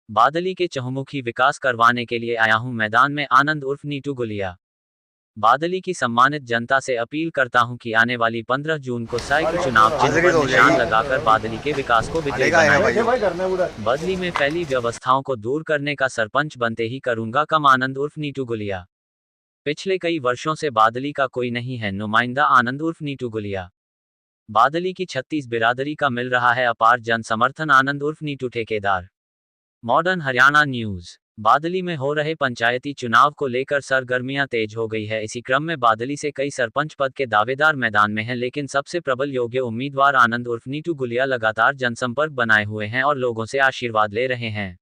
बादली के चहुमुखी विकास करवाने के लिए आया हूं मैदान में, आनंद उर्फ नीतू गुलिया। बादली की सम्मानित जनता से अपील करता हूं कि आने वाली 15 जून को साइकिल चुनाव चिन्ह पर निशान लगाकर बादली के विकास को विजयी बनाएं। बदली में फैली व्यवस्थाओं को दूर करने का सरपंच बनते ही करूंगा काम, आनंद उर्फ नीतू गुलिया। पिछले कई वर्षों से बादली का कोई नहीं है नुमाइंदा, आनंद उर्फ नीतू गुलिया। बादली की 36 बिरादरी का मिल रहा है अपार जन समर्थन, आनंद उर्फ नीतू ठेकेदार। Modern Haryana news. बादली में हो रहे पंचायती चुनाव को लेकर सरगर्मियां तेज हो गई है। इसी क्रम में बादली से कई सरपंच पद के दावेदार मैदान में हैं, लेकिन सबसे प्रबल योग्य उम्मीदवार आनंद उर्फ नीतू गुलिया लगातार जनसंपर्क बनाए हुए हैं और लोगों से आशीर्वाद ले रहे हैं।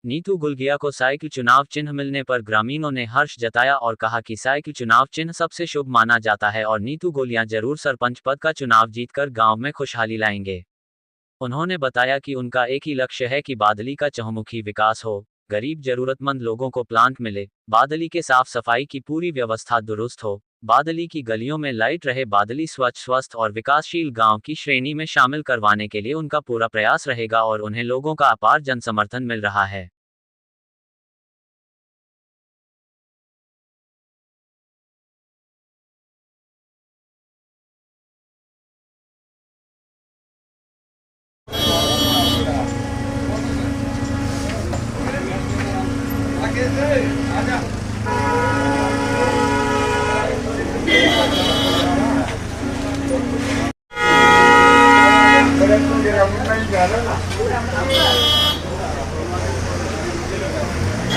नीतू गुलिया को साइकिल चुनाव चिन्ह मिलने पर ग्रामीणों ने हर्ष जताया और कहा कि साइकिल चुनाव चिन्ह सबसे शुभ माना जाता है और नीतू गुलिया जरूर सरपंच पद का चुनाव जीतकर गांव में खुशहाली लाएंगे। उन्होंने बताया कि उनका एक ही लक्ष्य है कि बादली का चहुमुखी विकास हो, गरीब जरूरतमंद लोगों को प्लांट मिले, बादली के साफ सफाई की पूरी व्यवस्था दुरुस्त हो, बादली की गलियों में लाइट रहे, बादली स्वच्छ, स्वस्थ और विकासशील गांव की श्रेणी में शामिल करवाने के लिए उनका पूरा प्रयास रहेगा और उन्हें लोगों का अपार जनसमर्थन मिल रहा है।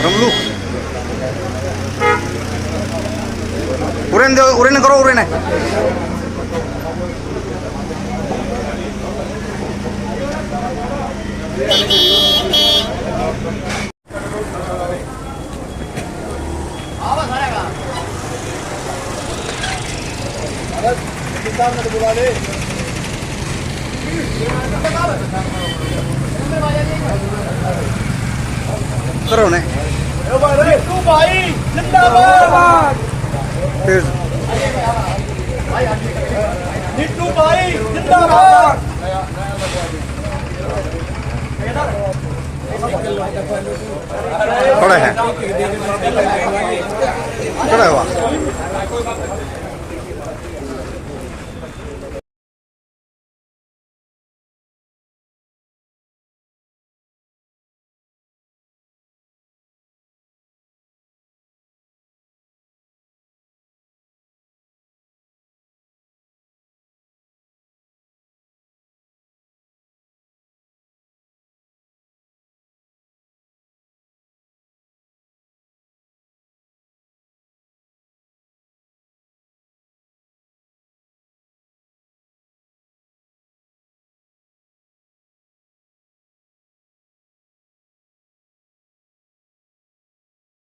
रमलू उरेन करो उरेन बुला ले करो ने भाई जिंदाबाद, नीतू भाई जिंदाबाद। खड़ा है खड़ा हुआ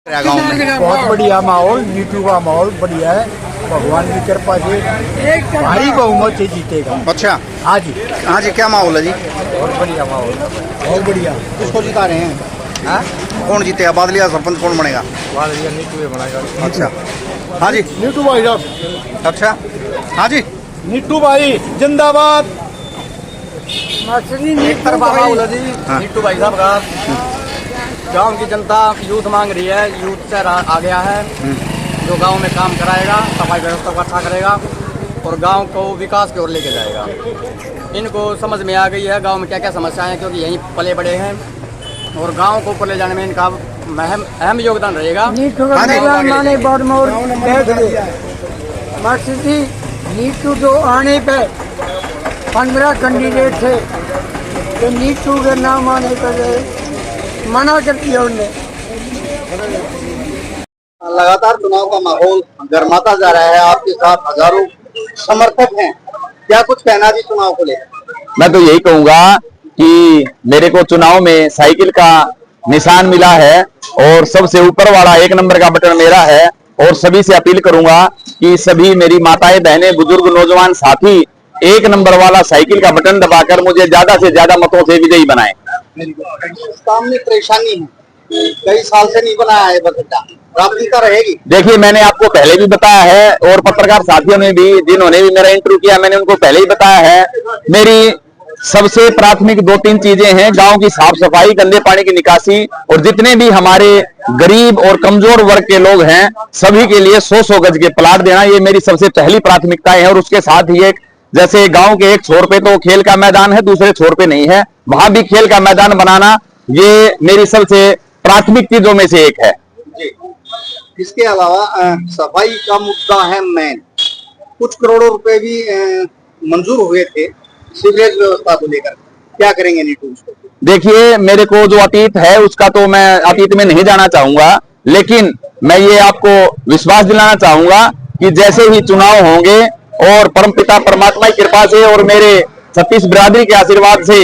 गाँव में बहुत बढ़िया माहौल, नीतू का माहौल बढ़िया है। भगवान की कृपा से भारी बहुमत से जीतेगा। अच्छा हाँ जी, हाँ जी, क्या माहौल है जी? बहुत बढ़िया माहौल, बहुत बढ़िया। किसको जिता रहे हैं? हाँ? कौन जीतेगा? बादली का सरपंच कौन बनेगा? बादली नीतू बनेगा। अच्छा हाँ जी, नीतू भाई साहब। अच्छा हाँ जी, नीतू भाई जिंदाबाद। नीतू भाई साहब का गांव की जनता यूथ मांग रही है, यूथ से आ गया है जो गांव में काम कराएगा, सफाई व्यवस्था को अच्छा करेगा और गांव को विकास की ओर लेके जाएगा। इनको समझ में आ गई है गांव में क्या क्या समस्याएं हैं, क्योंकि यहीं पले बड़े हैं और गांव को ऊपर ले जाने में इनका अहम योगदान रहेगा। नीतू तो आने पे 15 कैंडिडेट थे तो नीतू के नाम आने पर मना कर दिया उन्होंने। लगातार चुनाव का माहौल गर्माता जा रहा है, आपके साथ हजारों समर्थक हैं, क्या कुछ कहना जी चुनाव को लेकर? मैं तो यही कहूंगा कि मेरे को चुनाव में साइकिल का निशान मिला है और सबसे ऊपर वाला 1 नंबर का बटन मेरा है और सभी से अपील करूंगा कि सभी मेरी माताएं, बहनें, बुजुर्ग, नौजवान साथी 1 नंबर वाला साइकिल का बटन दबाकर मुझे ज्यादा से ज्यादा मतों से विजयी बनाएं। सामने परेशानी है, कई साल से नहीं बनाया है बजट, प्राथमिकता रहेगी। देखिए, मैंने आपको पहले भी बताया है और पत्रकार साथियों ने भी, जिन्होंने भी मेरा इंटरव्यू किया, मैंने उनको पहले ही बताया है। मेरी सबसे प्राथमिक 2-3 चीजें हैं। गांव की साफ सफाई, गंदे पानी की निकासी, और जितने भी हमारे गरीब और कमजोर वर्ग के लोग हैं सभी के लिए 100-100 गज के प्लाट देना, ये मेरी सबसे पहली प्राथमिकताएं है। और उसके साथ ही एक, जैसे गांव के एक छोर पे तो खेल का मैदान है, दूसरे छोर पे नहीं है, वहां भी खेल का मैदान बनाना, ये मेरी सबसे प्राथमिक चीजों में से एक है। जी। इसके अलावा सफाई का मुद्दा है मेन। कुछ करोड़ों रुपए भी मंजूर हुए थे सीवरेज व्यवस्था को लेकर, क्या करेंगे नीटू उसको? देखिए, मेरे को जो अतीत है उसका तो मैं अतीत में नहीं जाना चाहूंगा, लेकिन मैं ये आपको विश्वास दिलाना चाहूंगा कि जैसे ही चुनाव होंगे और परमपिता परमात्मा की कृपा से और मेरे 36 बिरादरी के आशीर्वाद से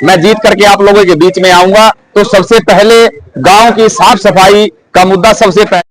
मैं जीत करके आप लोगों के बीच में आऊंगा, तो सबसे पहले गांव की साफ सफाई का मुद्दा सबसे पहले